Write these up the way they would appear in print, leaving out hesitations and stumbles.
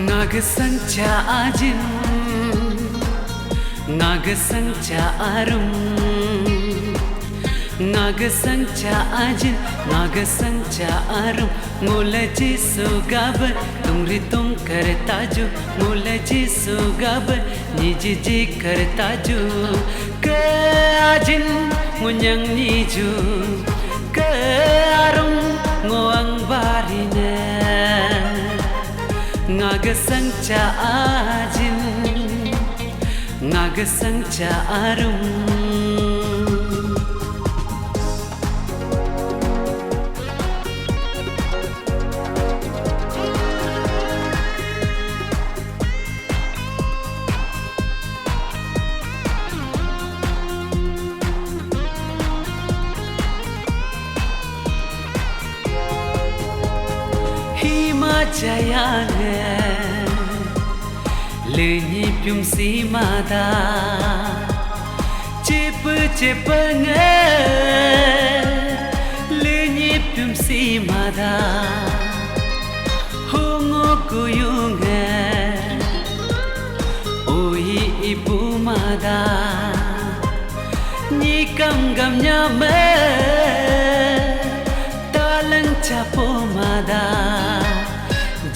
Nagasangcha ajin Nagasangcha arum Nagasangcha ajin Nagasangcha arum Mulaji sugabar tumri tum karta jo Mulaji sugabar niji ji karta jo Ke ajin munyang niju Ke arum ngoang barine Nagasangcha ajin Nagasangcha arum Himacayange Lenyi pium simada Cip cipenge Lenyi pium simada Hongo kuyunge Oi ibu mada Nyikam gam nyame Talang capo mada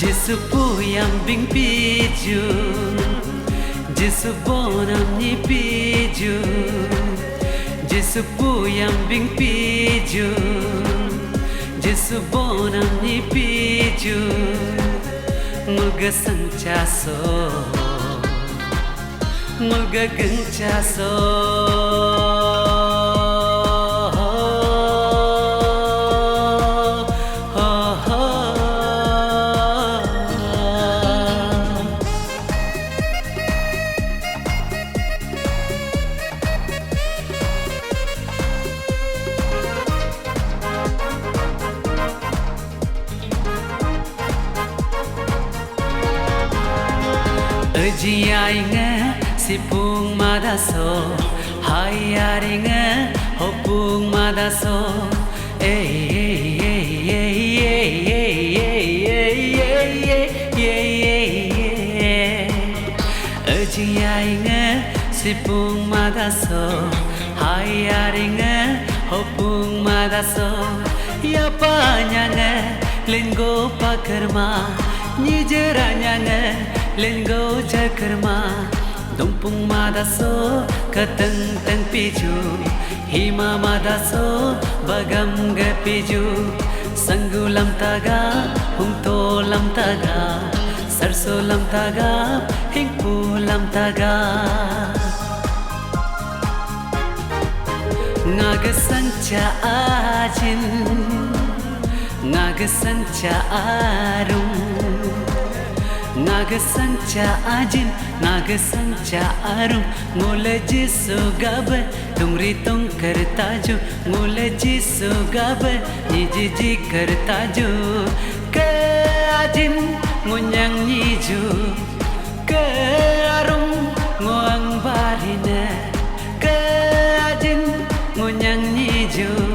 Jisupu yang bing piju Jisupu nam ni piju Jisupu yang bing piju Jisupu nam ni piju Mulga sangcaso Mulga gencaso Jiainge sipung madaso hayaringe hopung madaso Jiainge sipung madaso hayaringe hopung madaso ya panyange linggo pakarma nijeranyange Lengo jakarma Dumpung madaso Katang tang piju Hima madaso Bagam ga piju Sanggulam taga Hungto lam taga Sarso lam taga Hingpu lam taga Nagasangcha ajin Nagasangcha arum Nagasangcha ajin Nagasangcha arum Mulaji sugabar tumri tum karta jo Mulaji sugabar niji ji karta jo Ke ajin ngunyang niju Ke arum ngoang barine Ke ajin ngunyang niju